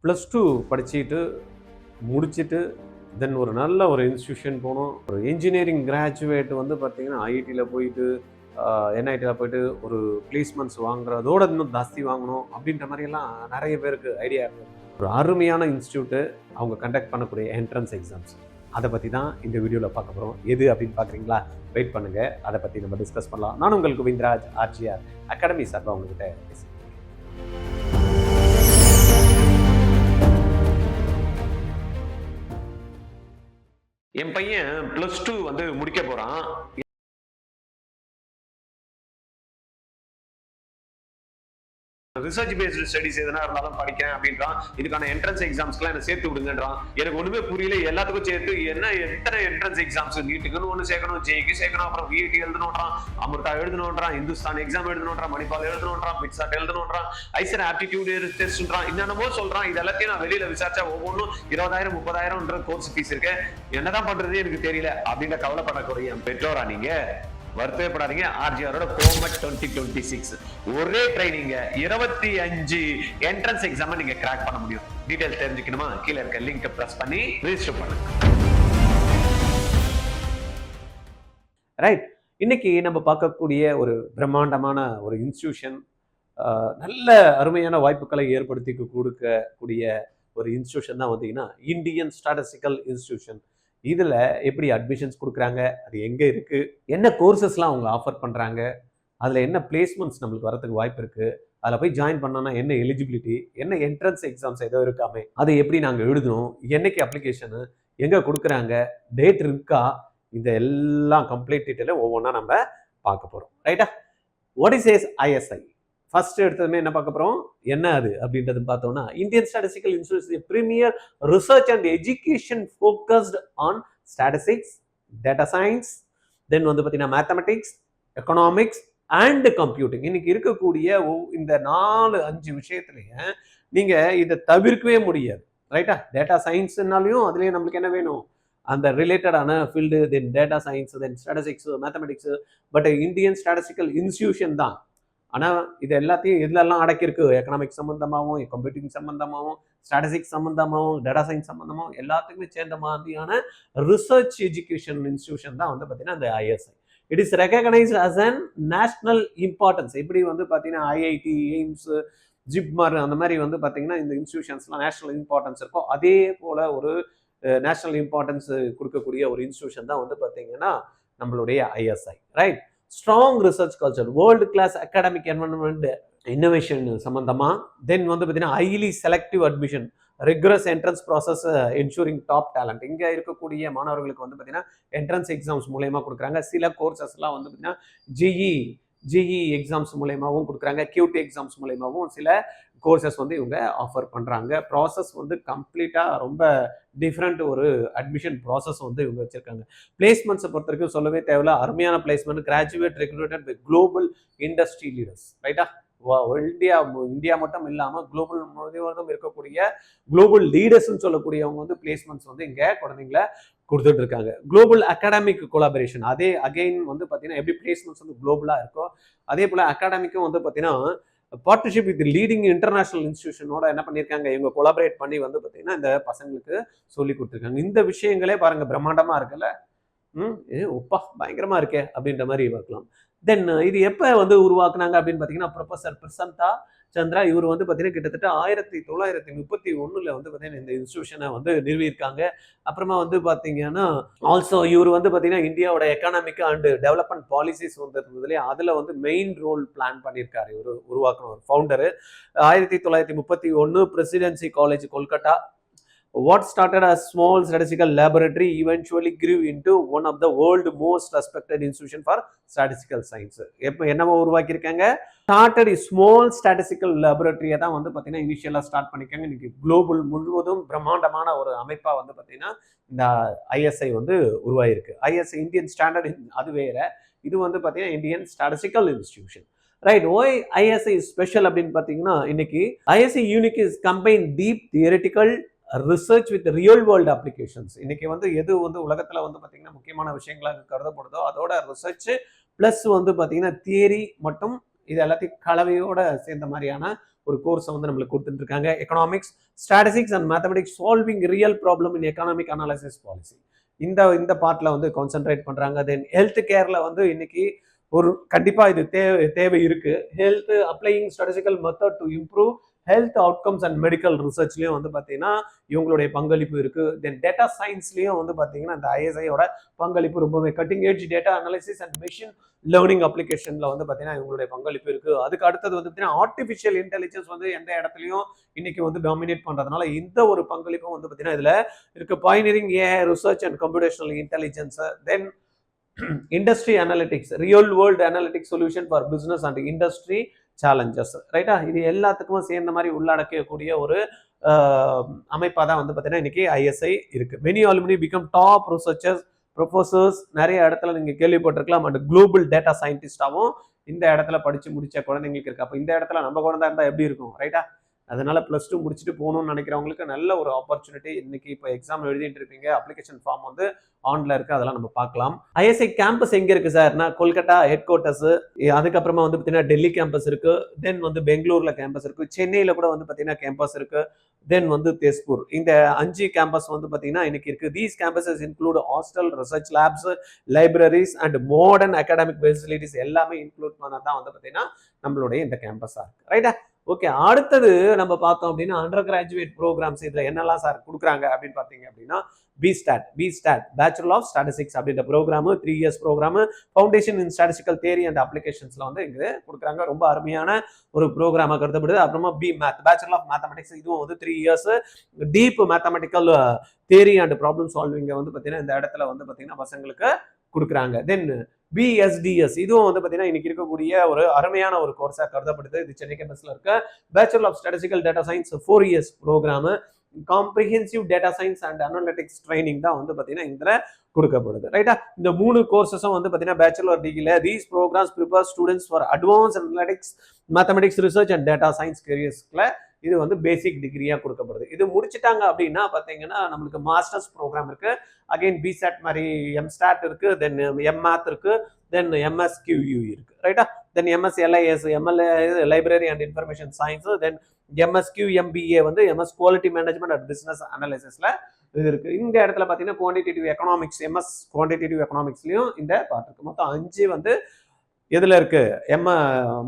+2 படிச்சுட்டு முடிச்சுட்டு தென் ஒரு நல்ல ஒரு இன்ஸ்டியூஷன் போகணும். ஒரு இன்ஜினியரிங் கிராஜுவேட் வந்து பார்த்தீங்கன்னா ஐஐடியில் போயிட்டு என்ஐடியில் போயிட்டு ஒரு பிளேஸ்மெண்ட்ஸ் வாங்குறதோட இன்னும் ஜாஸ்தி வாங்கணும் அப்படின்ற மாதிரியெல்லாம் நிறைய பேருக்கு ஐடியா இருக்குது. ஒரு அருமையான இன்ஸ்டியூட்டு அவங்க கண்டக்ட் பண்ணக்கூடிய என்ட்ரன்ஸ் எக்ஸாம்ஸ் அதை பற்றி தான் இந்த வீடியோவில் பார்க்க போகிறோம். எது அப்படின்னு பார்க்குறீங்களா? வெயிட் பண்ணுங்கள், அதை பற்றி நம்ம டிஸ்கஸ் பண்ணலாம். நான் உங்கள் கோவிந்தராஜ் ஆர்ஜிஆர் அகாடமி சார்பாக உங்கள்கிட்ட பேசுகிறேன். என் பையன் +2 வந்து முடிக்க போறான். ரிசர்ச் பேஸ்டு ஸ்டடிஸ் எதனா இருந்தாலும் படிக்கிறேன் அப்படின்றான். இதுக்கான என்ட்ரன்ஸ் எக்ஸாம்ஸ்க்குலாம் என்ன சேர்த்து விடுங்கன்றான். எனக்கு ஒண்ணுமே புரியல. எல்லாத்துக்கும் சேர்த்து எத்தனை என்ட்ரன்ஸ் எக்ஸாம்ஸ், நீட்டுக்குன்னு ஒன்று சேர்க்கணும், ஜேக்கு சேர்க்கணும், அப்புறம் விஐடி எழுதணுன்றான், அமிர்தா எழுதணுன்றான், இந்துஸ்தான் எக்ஸாம் எழுதணுன்றான், மணிப்பால் எழுதணுன்றான், பிட்சாட் எழுதணுன்றான், ஐசர் ஆப்டிடியூட் டெஸ்ட்ன்றான், என்னென்னமோ சொல்றான். இது எல்லாத்தையும் நான் வெளியில விசாரிச்சா ஒவ்வொன்றும் 20,000 30,000 கோர்ஸ் ஃபீஸ் இருக்கு. என்னதான் பண்றது எனக்கு தெரியல அப்படின்ற கவலைப்படக்கூடிய பெற்றோரா நீங்க? வருத்தப்படாதீங்க. ஆர்ஜிஆரோட கோமெட் 2026 ஒரே ட்ரைனிங் 25 என்ட்ரன்ஸ் எக்ஸாம் நீங்க கிராக் பண்ண முடியும். டீடைல்ஸ் தெரிஞ்சுக்கணுமா? கீழே இருக்க லிங்க் பிரஸ் பண்ணி ரெஜிஸ்டர் பண்ணுங்க. ரைட், இன்னைக்கு நம்ம பார்க்கக்கூடிய ஒரு பிரம்மாண்டமான ஒரு இன்ஸ்டிடியூஷன், நல்ல அருமையான வாய்ப்புகளை ஏற்படுத்தி கொடுக்கக்கூடிய ஒரு இன்ஸ்டிடியூஷன் தான் வந்தீங்கன்னா இந்தியன் ஸ்டாட்டிஸ்டிக்கல் இன்ஸ்டிடியூஷன். இதில் எப்படி அட்மிஷன்ஸ் கொடுக்குறாங்க, அது எங்கே இருக்குது, என்ன கோர்சஸ்லாம் அவங்க ஆஃபர் பண்ணுறாங்க, அதில் என்ன பிளேஸ்மெண்ட்ஸ் நம்மளுக்கு வரதுக்கு வாய்ப்பு இருக்குது, அதில் போய் ஜாயின் பண்ணோன்னா என்ன எலிஜிபிலிட்டி, என்ன என்ட்ரன்ஸ் எக்ஸாம்ஸ் ஏதோ இருக்காமே அதை எப்படி நாங்கள் எழுதணும், என்னைக்கு அப்ளிகேஷனு, எங்கே கொடுக்குறாங்க, டேட் இருக்கா, இந்த எல்லாம் கம்ப்ளீட் டீட்டெயிலும் ஒவ்வொன்றா நம்ம பார்க்க போகிறோம். ரைட்டா? What is ISI? ஃபர்ஸ்ட் எடுத்ததுமே என்ன பார்க்க போகிறோம், என்ன அது அப்படின்றது பார்த்தோம்னா, Indian statistical institute premier research and education focused on statistics, data science, then வந்து பார்த்தீங்கன்னா மேத்தமெட்டிக்ஸ், எக்கனாமிக்ஸ் அண்ட் கம்ப்யூட்டிங். இன்னைக்கு இருக்கக்கூடிய இந்த 4-5 விஷயத்துலையே நீங்கள் இதை தவிர்க்கவே முடியாது. ரைட்டா? டேட்டா சயின்ஸ்னாலையும் அதுலேயும் நம்மளுக்கு என்ன வேணும், அந்த ரிலேட்டடான field, then data science, then statistics, mathematics. But Indian statistical institution தான். ஆனால் இது எல்லாத்தையும் இதெல்லாம் அடக்கியிருக்கு. எக்கனாமிக்ஸ் சம்மந்தமாகவும், கம்ப்யூட்டிங் சம்மந்தமாகவும், ஸ்டாட்டிஸ்டிக்ஸ் சம்மந்தமாகவும், டேட்டா சயின்ஸ் சம்மந்தமாகவும் எல்லாத்துக்குமே சேர்ந்த மாதிரியான ரிசர்ச் எஜுகேஷன் இன்ஸ்டிடியூஷன் தான் வந்து பார்த்தீங்கன்னா இந்த ISI. It is recognised as an national importance. இப்படி வந்து பார்த்தீங்கன்னா IIT, எய்ம்ஸ், ஜிப்மர் அந்த மாதிரி வந்து பார்த்தீங்கன்னா இந்த இன்ஸ்டிடியூஷன்ஸ்லாம் நேஷனல் இம்பார்ட்டன்ஸ் இருக்கும். அதே போல் ஒரு நேஷனல் இம்பார்ட்டன்ஸ் கொடுக்கக்கூடிய ஒரு இன்ஸ்டிடியூஷன் தான் வந்து பார்த்தீங்கன்னா நம்மளுடைய ISI. Right? Strong research culture, world class academic environment, innovation சம்பந்தமா, தென் வந்து பார்த்தீங்கன்னா highly selective admission, rigorous entrance process ensuring top talent. இங்கே இருக்கக்கூடிய மாணவர்களுக்கு வந்து பார்த்தீங்கன்னா என்ட்ரன்ஸ் எக்ஸாம்ஸ் மூலயமா கொடுக்குறாங்க. சில கோர்சஸ்லாம் வந்து பார்த்தீங்கன்னா ஜிஇ எக்ஸாம்ஸ் மூலயமாவும் கொடுக்குறாங்க, QT எக்ஸாம்ஸ் மூலயமாவும் சில கோர்சஸ் வந்து இவங்க ஆஃபர் பண்ணுறாங்க. ப்ராசஸ் வந்து கம்ப்ளீட்டாக ரொம்ப டிஃப்ரெண்ட் ஒரு அட்மிஷன் ப்ராசஸ் வந்து இவங்க வச்சுருக்காங்க. பிளேஸ்மெண்ட்ஸை பொறுத்த வரைக்கும் சொல்லவே தேவையில்ல. அருமையான placement, graduate recruited by global industry leaders. ரைட்டா? இந்தியா மட்டும் இல்லாமல் குளோபல் முழுவதும் இருக்கக்கூடிய குளோபல் லீடர்ஸ்ன்னு சொல்லக்கூடியவங்க வந்து பிளேஸ்மெண்ட்ஸ் வந்து இங்கே குழந்தைங்கள கொடுத்துட்டு இருக்காங்க. குளோபல் அகாடமிக் கொலாபரேஷன், அதே அகைன் வந்து பார்த்தீங்கன்னா எப்படி பிளேஸ்மெண்ட்ஸ் வந்து குளோபலாக இருக்கோ அதே போல் அகாடமிக்கும் வந்து பார்த்தீங்கன்னா பார்ட்னர்ஷிப் வித் லீடிங் இன்டர்நேஷனல் இன்ஸ்டிடியூஷனோட என்ன பண்ணியிருக்காங்க, இவங்க கொலாபரேட் பண்ணி வந்து பார்த்தீங்கன்னா இந்த பசங்களுக்கு சொல்லி கொடுத்துருக்காங்க. இந்த விஷயங்களே பாருங்க பிரம்மாண்டமாக இருக்குல்ல. ஒப்பா பயங்கரமா இருக்கே அப்படின்ற மாதிரி பார்க்கலாம். தென் இது எப்போ வந்து உருவாக்குனாங்க அப்படின்னு பார்த்தீங்கன்னா ப்ரொஃபசர் பிரசந்தா சந்திரா, இவர் வந்து பார்த்தீங்கன்னா கிட்டத்தட்ட 1931 வந்து பார்த்தீங்கன்னா இந்த இன்ஸ்டிடியூஷனை வந்து நிறுவியிருக்காங்க. அப்புறமா வந்து பார்த்தீங்கன்னா ஆல்சோ இவர் வந்து பார்த்தீங்கன்னா இந்தியாவோட எக்கனாமிக் அண்ட் டெவலப்மெண்ட் பாலிசிஸ் வந்து இருந்ததுலேயே அதில் வந்து மெயின் ரோல் பிளான் பண்ணியிருக்காரு இவர், உருவாக்கணும் ஒரு founder. 1931 presidency college Kolkata. What started as small statistical laboratory eventually grew into one of the world most respected institution for statistical science. எப்போ என்னவோ உருவாக்கியிருக்காங்க, ஸ்டார்டட் ஸ்மால் ஸ்டாட்டிஸ்டிக்கல் லேபரேட்டரியை தான் வந்து பார்த்தீங்கன்னா இனிஷியலாக ஸ்டார்ட் பண்ணியிருக்காங்க. இன்னைக்கு குளோபல் முழுவதும் பிரம்மாண்டமான ஒரு அமைப்பாக வந்து பார்த்தீங்கன்னா இந்த ISI வந்து உருவாயிருக்கு. ISI இந்தியன் ஸ்டாண்டர்ட் அது வேற, இது வந்து பார்த்தீங்கன்னா Indian statistical institution. Right? Why ISI special அப்படின்னு பார்த்தீங்கன்னா இன்னைக்கு ISI unique is combine deep theoretical research with real world applications. இன்னைக்கு வந்து எது வந்து உலகத்தில் வந்து பார்த்தீங்கன்னா முக்கியமான விஷயங்களாக கருதப்படுதோ அதோட ரிசர்ச் ப்ளஸ் வந்து பார்த்தீங்கன்னா தியரி மட்டும் இது எல்லாத்தையும் கலவையோட சேர்ந்த மாதிரியான ஒரு கோர்ஸை வந்து நம்மளுக்கு கொடுத்துட்டு இருக்காங்க. Economics, statistics and mathematics solving real problem in economic analysis policy. இந்த பார்ட்ல வந்து கான்சென்ட்ரேட் பண்றாங்க. தென் ஹெல்த் கேர்ல வந்து இன்னைக்கு ஒரு கண்டிப்பா இது தேவை இருக்கு. Health applying statistical method to improve health outcomes and medical ரிசர்ச்லயும் வந்து பார்த்தீங்கன்னா இவங்களுடைய பங்களிப்பு இருக்கு. தென் டேட்டா சயின்ஸ்லயும் வந்து பார்த்தீங்கன்னா இந்த ஐஎஸ்ஐயோட பங்களிப்பு ரொம்பவே cutting edge data analysis and machine learning அப்ளிகேஷன்ல வந்து பார்த்தீங்கன்னா இவங்களுடைய பங்களிப்பு இருக்கு. அதுக்கு அடுத்தது வந்து பார்த்தீங்கன்னா ஆர்டிஃபிஷியல் இன்டெலிஜென்ஸ் வந்து எந்த இடத்துலையும் இன்னைக்கு வந்து டாமினேட் பண்றதுனால இந்த ஒரு பங்களிப்பும் வந்து பார்த்தீங்கன்னா இதுல இருக்கு. Pioneering AI research and computational intelligence. Then industry analytics, real world analytics solution for business and industry challenges. ரைட்டா, இது எல்லாத்துக்கும் சேர்ந்த மாதிரி உள்ளடக்கக்கூடிய ஒரு அமைப்பாக தான் வந்து பார்த்தீங்கன்னா இன்னைக்கு ஐஎஸ்ஐ இருக்கு. Many already become top researchers, professors நிறைய இடத்துல நீங்க கேள்விப்பட்டிருக்கலாம். அண்ட் குளோபல் டேட்டா சயின்டிஸ்டாவும் இந்த இடத்துல படிச்சு முடிச்ச குழந்தைங்களுக்கு இருக்கு. அப்போ இந்த இடத்துல நம்ம குழந்தை இருந்தா எப்படி இருக்கும்? ரைட்டா, அதனால +2 முடிச்சுட்டு போகணும்னு நினைக்கிறவங்களுக்கு நல்ல ஒரு ஆப்பர்ச்சுனிட்டி. இன்னைக்கு இப்போ எக்ஸாம் எழுதிட்டு இருப்பீங்க, அப்ளிகேஷன் ஃபார்ம் வந்து ஆன்ல இருக்கு, அதெல்லாம் நம்ம பார்க்கலாம். ஐஎஸ்ஐ கேம்பஸ் எங்க இருக்கு சார்னா கொல்கட்டா ஹெட் குவார்ட்டர்ஸ், அதுக்கப்புறமா வந்து பார்த்தீங்கன்னா டெல்லி கேம்பஸ் இருக்கு, தென் வந்து பெங்களூர்ல கேம்பஸ் இருக்கு, சென்னையில கூட வந்து பார்த்தீங்கன்னா கேம்பஸ் இருக்கு, தென் வந்து தேஸ்பூர். இந்த 5 கேம்பஸ் வந்து பார்த்தீங்கன்னா இன்னைக்கு இருக்கு. These campuses include hostel, research labs, libraries and modern academic facilities எல்லாமே இன்க்ளூட் பண்ணதான் வந்து பார்த்தீங்கன்னா நம்மளுடைய இந்த கேம்பஸா இருக்கு. ரைட்டா, ஓகே. அடுத்தது நம்ம பார்த்தோம் அப்படின்னா அண்டர் கிராஜுவேட் ப்ரோக்ராம்ஸ் இதுல என்னெல்லாம் சார் கொடுக்குறாங்க அப்படின்னு பார்த்தீங்க அப்படின்னா பிஸ்டாட் பேச்சுலர் ஆஃப் ஸ்டாட்டிஸ்டிக்ஸ் அப்படின்ற programme 3 years programme, foundation in statistical theory and அப்ளிகேஷன்ஸ்ல வந்து இங்க கொடுக்குறாங்க. ரொம்ப அருமையான ஒரு ப்ரோக்ராமா கருதப்படுது. அப்புறமா மேத் பேச்சுலர் ஆஃப் மேத்தமெட்டிக்ஸ், இதுவும் வந்து 3 years deep mathematical theory and problem solving வந்து பார்த்தீங்கன்னா இந்த இடத்துல வந்து பார்த்தீங்கன்னா பசங்களுக்கு கொடுக்குறாங்க. தென் பிஎஸ்டிஎஸ், இதுவும் வந்து பார்த்தீங்கன்னா இன்னைக்கு இருக்கக்கூடிய ஒரு அருமையான ஒரு கோர்ஸா கருதப்படுது. இது சென்னை கேம்பஸ்ல இருக்க bachelor of statistical data science 4 years programme. Comprehensive data science and analytics training தான் வந்து பார்த்தீங்கன்னா இந்த கொடுக்கப்படுது. ரைட்டா, இந்த 3 கோர்சஸும் வந்து பார்த்தீங்கன்னா பேச்சுலர் டிகிரில these programmes prepare students for advance analytics, mathematics research and data science கரியர்ஸ்ல இது வந்து பேசிக் டிகிரியா கொடுக்கப்படுது. இது முடிச்சிட்டாங்க அப்படின்னா பாத்தீங்கன்னா நம்மளுக்கு மாஸ்டர்ஸ் ப்ரோக்ராம் இருக்கு. அகைன் பிசாட் மாதிரி எம்ஸ்டாட் இருக்கு, தென் எம்மாத் இருக்கு, தென் எம்எஸ்கியூயூ இருக்கு. ரைட்டா, then MSLIS, MLA library and information science, then MSQMBA வந்து MS quality management and business அனாலிசிஸ்ல இது இருக்கு. இந்த இடத்துல பாத்தீங்கன்னா குவான்டிடேட்டிவ் எக்கனாமிக்ஸ், எம்எஸ் குவான்டிடேட்டிவ் எக்கனாமிக்ஸ்லயும் இந்த பார்ட் இருக்கு. மொத்தம் 5 வந்து எதுல இருக்கு?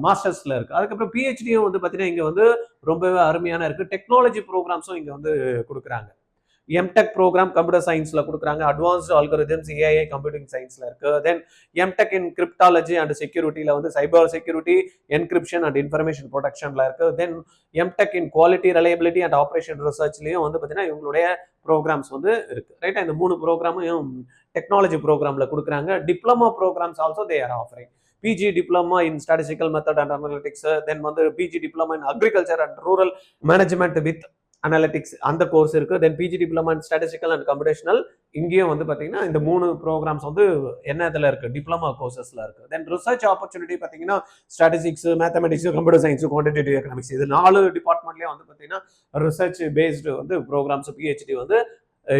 மாஸ்டர்ஸ்ல இருக்கு. அதுக்கப்புறம் பிஹெச்டியும் வந்து பாத்தீங்கன்னா இங்க வந்து ரொம்பவே அருமையான இருக்கு. டெக்னாலஜி ப்ரோக்ராம்ஸும் இங்க வந்து கொடுக்குறாங்க. எம்டெக் ப்ரோக்ராம் கம்ப்யூட்டர் சயின்ஸ்ல கொடுக்குறாங்க. அட்வான்ஸ்டு அல்காரிதம்ஸ் ஏஐ கம்ப்யூட்டிங் சயின்ஸ்ல இருக்கு. தென் எம்டெக் இன் கிரிப்டாலஜி அண்ட் செக்யூரிட்டியில வந்து cyber security, encryption and information ப்ரொடெக்ஷன்ல இருக்கு. Then MTech in quality reliability and operation ரிசர்ச்லயும் வந்து பார்த்தீங்கன்னா இவங்களுடைய ப்ரோக்ராம்ஸ் வந்து இருக்கு. ரைட்டா, இந்த 3 ப்ரோக்ராமும் டெக்னாலஜி ப்ரோக்ராம்ல கொடுக்குறாங்க. Diploma programmes also they are offering. PG diploma in statistical method and analytics, then வந்து PG diploma in agriculture and rural management with analytics அந்த கோர்ஸ் இருக்கு. Then PG diploma in statistical and computational, இங்கேயும் வந்து பார்த்தீங்கன்னா இந்த 3 programs வந்து என்ன இதில் இருக்கு? டிப்ளமா கோர்சஸ்ல இருக்கு. தென் ரிசர்ச் ஆப்பர்ச்சுனிட்டி பார்த்தீங்கன்னா statistics, mathematics, computer science, quantitative economics, இது 4 டிபார்ட்மெண்ட்லேயும் வந்து பார்த்தீங்கன்னா ரிசர்ச் பேஸ்டு வந்து ப்ரோக்ராம்ஸ் பிஹெச்டி வந்து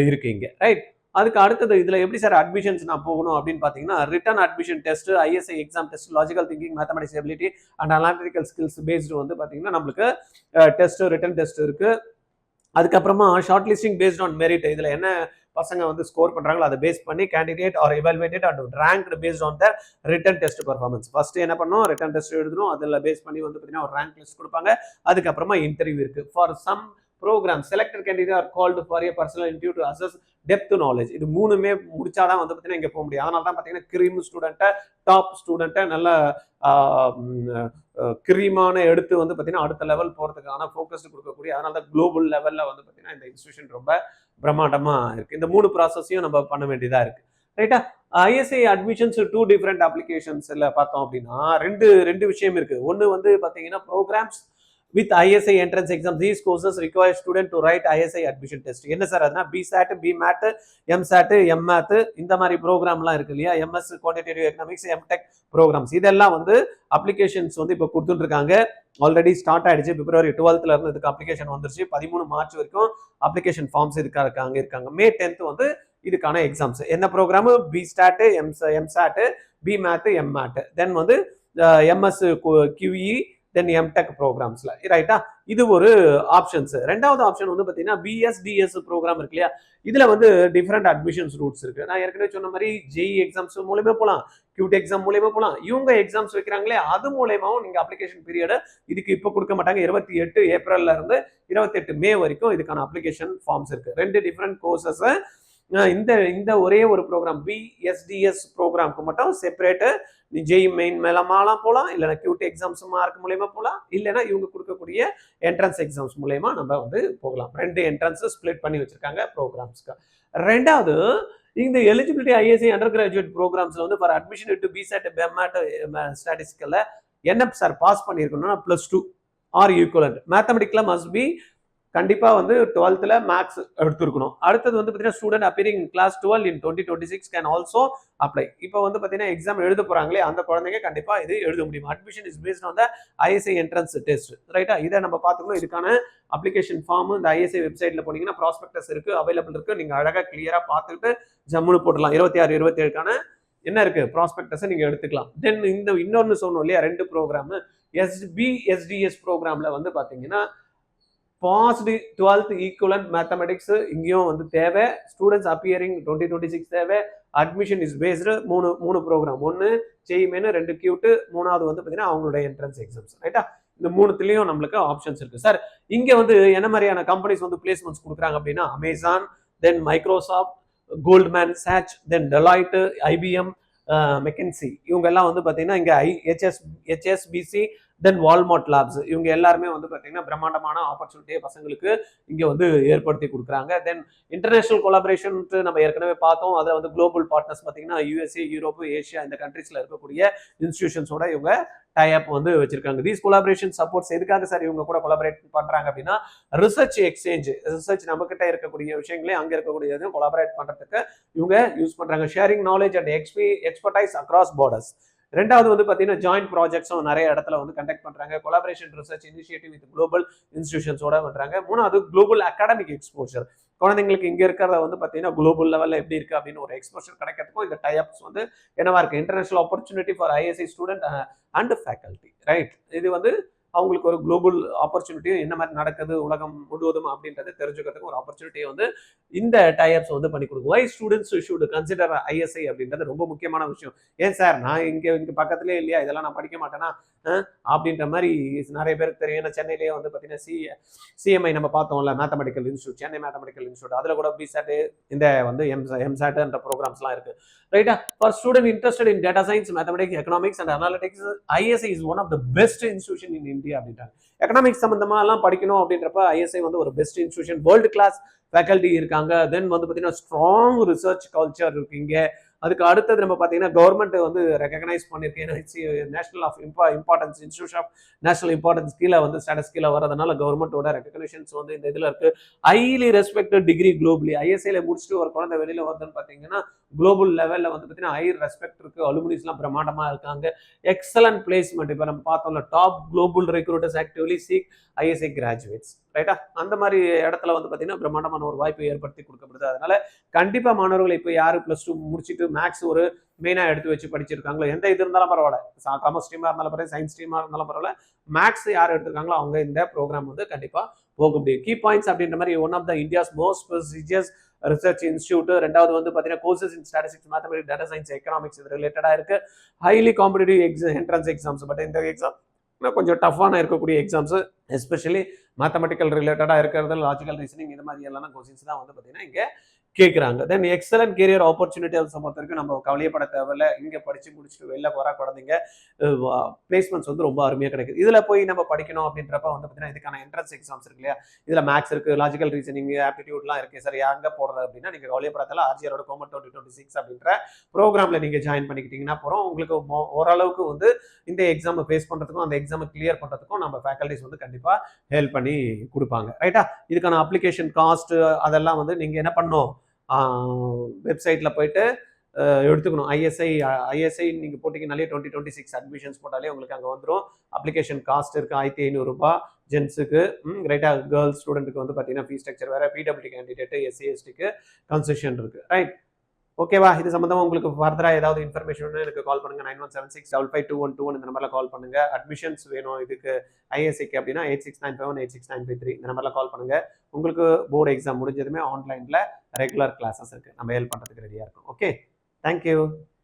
இருக்கு இங்க. ரைட், அதுக்கு அடுத்தது இதுல எப்படி சார் அட்மிஷன்ஸ் நான் போகணும் அப்படின்னு பாத்தீங்கன்னா written admission test, ISI exam test, logical thinking, mathematics ability and analytical skills based வந்து பாத்தீங்கன்னா நம்மளுக்கு டெஸ்ட், ரிட்டன் டெஸ்ட் இருக்கு. அதுக்கப்புறமா short listing based on merit, இதுல என்ன பசங்க வந்து ஸ்கோர் பண்றாங்களோ அதை பேஸ் பண்ணி candidate are evaluated and ranked based on the written test performance. First என்ன பண்ணணும்? ரிட்டன் டெஸ்ட் எழுதணும். அதில் பேஸ் பண்ணி வந்து பார்த்தீங்கன்னா ஒரு ரேங்க் லிஸ்ட் கொடுப்பாங்க. அதுக்கப்புறமா இன்டர்வியூ இருக்கு. For some programme selected candidate are called for a personal interview to assess depth knowledge. இது 3மே முடிச்சாதான் வந்து பார்த்தீங்கன்னா இங்கே போக முடியும். அதனால தான் பார்த்தீங்கன்னா கிரீம் ஸ்டூடெண்ட்டை, டாப் ஸ்டூடெண்ட்டை நல்ல கிரீமான எடுத்து வந்து பார்த்தீங்கன்னா அடுத்த லெவல் போகிறதுக்கான ஃபோக்கஸ் கொடுக்கக்கூடிய, அதனால தான் குளோபல் லெவலில் வந்து பார்த்தீங்கன்னா இந்த இன்ஸ்டியூஷன் ரொம்ப பிரம்மாண்டமா இருக்கு. இந்த 3 ப்ராசஸையும் நம்ம பண்ண வேண்டியதா இருக்கு. ரைட்டா, ஐஎஸ்ஐ அட்மிஷன்ஸ் 2 டிஃபரெண்ட் அப்ளிகேஷன்ஸ்ல பார்த்தோம் அப்படின்னா ரெண்டு விஷயம் இருக்கு. ஒன்று வந்து பார்த்தீங்கன்னா programs with ISI entrance exam. These courses require student to write ISI admission test. என்ன சார் அதுனா BSAT, BMAT, MSAT, MMath இந்த மாதிரி ப்ரோக்ராம்லாம் இருக்கு இல்லையா? MS quantitative economics, MTech programmes இதெல்லாம் வந்து அப்ளிகேஷன்ஸ் வந்து இப்போ கொடுத்துட்டு இருக்காங்க. ஆல்ரெடி ஸ்டார்ட் ஆயிடுச்சு. பிப்ரவரி 12th இருந்து இதுக்கு அப்ளிகேஷன் வந்துருச்சு. 13 மார்ச் வரைக்கும் அப்ளிகேஷன் ஃபார்ம்ஸ் இருக்காங்க. மே 10th வந்து இதுக்கான எக்ஸாம்ஸ். என்ன programme? BSAT, MSAT, BMath, MMath, then வந்து MS QE, தென் எம்டெக் ப்ரோக்ராம்ஸ்ல, ரைட்டா? இது ஒரு ஆப்ஷன்ஸ். ரெண்டாவது ஆப்ஷன் வந்து பார்த்தீங்கன்னா பிஎஸ்டிஎஸ் ப்ரோக்ராம் இருக்கு இல்லையா? இதுல வந்து டிஃப்ரெண்ட் அட்மிஷன்ஸ் ரூட்ஸ் இருக்கு. நான் ஏற்கனவே சொன்ன மாதிரி ஜெஇ எக்ஸாம்ஸ் மூலமா போகலாம், கியூட் எக்ஸாம் மூலமா போகலாம். இவங்க எக்ஸாம்ஸ் வைக்கிறாங்களே அது மூலமாவும் நீங்க அப்ளிகேஷன் பீரியட் இதுக்கு இப்போ கொடுக்க மாட்டாங்க. 28 ஏப்ரல்ல இருந்து 28 மே வரைக்கும் இதுக்கான அப்ளிகேஷன் ஃபார்ம்ஸ் இருக்கு. 2 டிஃப்ரெண்ட் கோர்சஸ். இந்த இந்த ஒரே ஒரு ப்ரோக்ராம் பிஎஸ்டிஎஸ் ப்ரோக்ராம்க்கு மட்டும் செப்பரேட்டு நீ ஜெய் மெயின் மேலமாலாம் போகலாம், இல்லைன்னா கியூட் எக்ஸாம்ஸ் மார்க் மூலயமா போகலாம், இல்லைன்னா இவங்க கொடுக்கக்கூடிய என்ட்ரன்ஸ் எக்ஸாம்ஸ் மூலயமா நம்ம வந்து போகலாம். 2 என்ட்ரன்ஸ் ஸ்பிளிட் பண்ணி வச்சிருக்காங்க ப்ரோக்ராம்ஸ்க்கு. ரெண்டாவது, இந்த எலிஜிபிலிட்டி ஐஎஸ்சி அண்டர் கிராஜுவேட் ப்ரோக்ராம்ஸ்ல வந்து for admission to BStat BMath ஸ்டாட்டிஸ்டிக்கல்ல என்ன சார் பாஸ் பண்ணியிருக்கணும்னா +2 ஆர் ஈக்குவலன்ட். மேத்தமெட்டிக்ல மஸ்ட் பி கண்டிப்பா வந்து 12th மேக்ஸ் எடுத்துருக்கணும். அடுத்தது வந்து பார்த்தீங்கன்னா student appearing class 12 in 2026 can also apply. இப்போ வந்து பார்த்தீங்கன்னா எக்ஸாம் எழுத போறாங்களே அந்த குழந்தைங்க கண்டிப்பா இது எழுத முடியும். Admission is based on the ISI entrance test, ரைட்டா? இதை நம்ம பார்த்துக்கணும். இதுக்கான அப்ளிகேஷன் ஃபார்ம் இந்த ஐஎஸ்ஐ வெப்சைட்ல போனீங்கன்னா ப்ராஸ்பெக்டஸ் இருக்கு, அவைலபிள் இருக்கு. நீங்க அழகா கிளியரா பார்த்துட்டு ஜம்முன்னு போடலாம். 26 27க்கான என்ன இருக்கு ப்ராஸ்பெக்டஸ் நீங்க எடுத்துக்கலாம். தென் இந்த இன்னொன்னு சொன்னோம் இல்லையா, 2 ப்ரோக்ராம் எஸ்டிஎஸ் ப்ரோக்ராம்ல வந்து பாத்தீங்கன்னா பாஸ்டு 12th ஈக்குவலன்ட் மேத்தமெட்டிக்ஸ் இங்கேயும் வந்து தேவை. ஸ்டூடெண்ட்ஸ் அப்பியரிங் 2026 தேவை. அட்மிஷன் இஸ் பேஸ்டு மூணு ப்ரோக்ராம். 1 ஜெய் மெயின், 2 கியூட், 3வது வந்து பார்த்தீங்கன்னா அவங்களோட என்ட்ரன்ஸ் எக்ஸாம்ஸ், ரைட்டா? இந்த 3த்துலயும் நம்மளுக்கு ஆப்ஷன்ஸ் இருக்கு. சார் இங்க வந்து என்ன மாதிரியான கம்பெனிஸ் வந்து பிளேஸ்மெண்ட்ஸ் கொடுக்குறாங்க அப்படின்னா அமேசான், தென் மைக்ரோசாஃப்ட், கோல்ட்மேன் சாச், தென் டெலாய்ட், ஐபிஎம், மெக்கன்சி, இவங்க எல்லாம் வந்து பார்த்தீங்கன்னா இங்க ஹெச்எஸ்பிசி, தென் வால்மார்ட் லேப்ஸ், இவங்க எல்லாருமே வந்து பார்த்தீங்கன்னா பிரம்மாண்டமான ஆப்பர்ச்சுனிட்டியை பசங்களுக்கு இங்கே வந்து ஏற்படுத்தி கொடுக்குறாங்க. தென் இன்டர்நேஷனல் கொலாபரேஷன் நம்ம ஏற்கனவே பார்த்தோம். அதை வந்து குளோபல் பார்ட்னர்ஸ் பார்த்தீங்கன்னா யூஎஸ்ஏ, யூரோப்பு, ஏஷியா இந்த கண்ட்ரீஸ்ல இருக்கக்கூடிய இன்ஸ்டிடியூஷன்ஸோட இவங்க டைப் வந்து வச்சிருக்காங்க. தீஸ் கொலாபரேஷன் சப்போர்ட்ஸ் எதுக்காக சார் இவங்க கூட கொலாபரேட் பண்றாங்க அப்படின்னா ரிசர்ச் எக்ஸ்சேஞ்ச், ரிசர்ச் நம்ம கிட்ட இருக்கக்கூடிய விஷயங்களே அங்க இருக்கக்கூடியதையும் கொலாபரேட் பண்றதுக்கு இவங்க யூஸ் பண்றாங்க. Sharing knowledge and expertise across borders. ரெண்டாவது வந்து பார்த்தீங்கன்னா ஜாயிண்ட் ப்ராஜெக்ட்ஸும் நிறைய இடத்துல வந்து கண்டக்ட் பண்றாங்க. Collaboration research initiative with global இன்ஸ்டிடியூஷன்ஸோட பண்றாங்க. மூணாவது குளோபல் அகாடமிக் எக்ஸ்போஷர். குழந்தைங்களுக்கு இங்க இருக்கிறத வந்து பார்த்தீங்கன்னா குளோபல் லெவல்ல எப்படி இருக்கு அப்படின்னு ஒரு எக்ஸ்போஷர் கிடைக்கிறதுக்கும் இந்த டைப்ஸ் வந்து என்னவா இருக்கு, international opportunity for ISC student and faculty, right? இது வந்து அவங்களுக்கு ஒரு குளோபல் ஆப்பர்ச்சுனிட்டியும் என்ன மாதிரி நடக்குது உலகம் முழுவதும் அப்படின்றத தெரிஞ்சுக்கிறதுக்கு ஒரு ஆப்பர்ச்சுனிட்டியை வந்து இந்த டைப்ஸ் வந்து பண்ணி கொடுக்கும். வை ஸ்டூடெண்ட்ஸ் ஷுட் கன்சிடர் ஐஎஸ்ஐ அப்படின்றது ரொம்ப முக்கியமான விஷயம். ஏன் சார் நான் இங்க பக்கத்துலேயே இல்லையா, இதெல்லாம் நான் படிக்க மாட்டேன்னா அப்படின்ற மாதிரி நிறைய பேருக்கு தெரியும். ஏன்னா சென்னையிலேயே வந்து பார்த்தீங்கன்னா சிஎம்ஐ நம்ம பார்த்தோம்ல, mathematical institute, Chennai mathematical institute, அதில் கூட பிசாட் இந்த வந்து எம்சாட்ன்ற ப்ரோக்ராம்ஸ்லாம் இருக்கு, ரைட்டா? For student interested in data science, mathematics, economics and analytics, ISI is one of the best institution in India அப்படின்றாங்க. எக்கனாமிக்ஸ் சம்பந்தமா எல்லாம் படிக்கணும் அப்படின்றப்ப ஐஎஸ்ஐ வந்து ஒரு best institution, world class faculty இருக்காங்க. தென் வந்து பார்த்தீங்கன்னா ஸ்ட்ராங் ரிசர்ச் கல்ச்சர் இருக்கு இங்க. அதுக்கு அடுத்தது நம்ம பார்த்தீங்கன்னா கவர்மெண்ட் வந்து ரெகக்னைஸ் பண்ணியிருக்கேன். National of importance, institute of national importance கீழே வந்து ஸ்டேட்டஸ் கீழே வரதுனால கவர்மெண்டோட ரெகக்னேஷன்ஸ் வந்து இந்த இதில் இருக்கு. Highly respected degree globally. ஐஎஸ்ஐல முடிச்சுட்டு ஒரு குழந்தை வெளியில வருதுன்னு பார்த்தீங்கன்னா குளோபல் லெவலில் வந்து பார்த்தீங்கன்னா ஹை ரெஸ்பெக்ட் இருக்கு. அலுமினிஸ்லாம் பிரம்மாண்டமா இருக்காங்க. Excellent placement. இப்போ நம்ம பார்த்தோம்ல, top global recruiters actively seek ISI graduates, ரைட்டா? அந்த மாதிரி இடத்துல வந்து பார்த்தீங்கன்னா பிரம்மாண்டமான ஒரு வாய்ப்பை ஏற்படுத்தி கொடுக்கப்படுது. அதனால கண்டிப்பா மாணவர்கள் இப்போ யாரு +2 முடிச்சுட்டு மேக்ஸ் ஒரு மெயினா எடுத்து வச்சு படிச்சிருக்காங்களோ, எந்த இது இருந்தாலும் பரவாயில்ல, காமர்ஸ் ஸ்ட்ரீமா இருந்தாலும் பரவாயில்ல, சயின்ஸ் ஸ்ட்ரீமா இருந்தாலும் பரவாயில்ல, மேக்ஸ் யார் எடுத்திருக்காங்களோ அவங்க இந்த ப்ரோக்ராம் வந்து கண்டிப்பா போக முடியும். கீ பாயிண்ட்ஸ் அப்படின்ற மாதிரி one of the India's most prestigious research institute. ரெண்டாவது வந்து பார்த்தீங்கன்னா courses in statistics, mathematics, data science, economics இது ரிலேட்டடா இருக்கு. Highly competitive entrance exams. But இந்த எக்ஸாம் கொஞ்சம் டஃப்பான இருக்கக்கூடிய எக்ஸாம்ஸ், எஸ்பெஷலி மேத்தமெட்டிக்கல் ரிலேட்டடா இருக்கிறது, லாஜிக்கல் ரீசனிங் இது மாதிரி எல்லாம் கொஸ்டின்ஸ் தான் வந்து பார்த்தீங்கன்னா இங்கே கேட்குறாங்க. தென் எக்ஸலன்ட் கேரியர் ஆப்பர்ச்சுனிட்டி பொறுத்த வரைக்கும் நம்ம கவலையப்பட தேவையில்ல. இங்கே படிச்சு முடிச்சுட்டு வெளில வர குழந்தைங்க பிளேஸ்மெண்ட்ஸ் வந்து ரொம்ப அருமையாக கிடைக்குது. இதில் போய் நம்ம படிக்கணும் அப்படின்றப்ப வந்து பார்த்தீங்கன்னா இதுக்கான என்ட்ரன்ஸ் எக்ஸாம்ஸ் இருக்கு இல்லையா, இதில் மேக்ஸ் இருக்கு, லாஜிக்கல் ரீசனிங், ஆப்டிடியூட்லாம் இருக்கு. சார் எங்கே போடுறது அப்படின்னா நீங்கள் கவலையப்படத்தில் ஆர்ஜிஆரோட கோமட் 2026 அப்படின்ற ப்ரோக்ராமில் நீங்கள் ஜாயின் பண்ணிக்கிட்டீங்கன்னா போகிறோம். உங்களுக்கு ஓரளவுக்கு வந்து இந்த எக்ஸாமை ஃபேஸ் பண்ணுறதுக்கும் அந்த எக்ஸாமை கிளியர் பண்ணுறதுக்கும் நம்ம ஃபேக்கல்டிஸ் வந்து கண்டிப்பாக ஹெல்ப் பண்ணி கொடுப்பாங்க, ரைட்டா? இதுக்கான அப்ளிகேஷன் காஸ்ட் அதெல்லாம் வந்து நீங்கள் என்ன பண்ணணும், வெப்சைட்டில் போயிட்டு எடுத்துக்கணும். ஐஎஸ்ஐ நீங்கள் போட்டிங்கனாலே 2026 அட்மிஷன்ஸ் போட்டாலே உங்களுக்கு அங்கே வந்துடும். அப்ளிகேஷன் காஸ்ட் இருக்குது 1500 ரூபாய் ஜென்ஸுக்கு, ரைட்டா? கேர்ள்ஸ் ஸ்டூடெண்ட்டுக்கு வந்து பார்த்தீங்கன்னா ஃபீஸ் ஸ்ட்ரக்சர் வேறு, பிடபிள்யூடி கேண்டிடேட்டு, எஸ்சி எஸ்டிக்கு கன்செஷன் இருக்குது, ரைட்? ஓகேவா? இது சம்மந்தமா உங்களுக்கு ஃபர்தரா ஏதாவது இன்ஃபர்மேஷன் வேணும்னா எனக்கு கால் பண்ணுங்க. 9176552121 இந்த நம்பர்ல கால் பண்ணுங்க. அட்மிஷன்ஸ் வேணும் இதுக்கு ஐஏஎஸ்சிக்கு அப்படின்னா 8695186953 இந்த நம்பர்ல கால் பண்ணுங்க. உங்களுக்கு போர்டு எக்ஸாம் முடிஞ்சதுமே ஆன்லைன்ல ரெகுலர் கிளாஸஸ் இருக்கு. நம்ம ஹெல்ப் பண்றதுக்கு ரெடியா இருக்கோம். ஓகே. Thank you.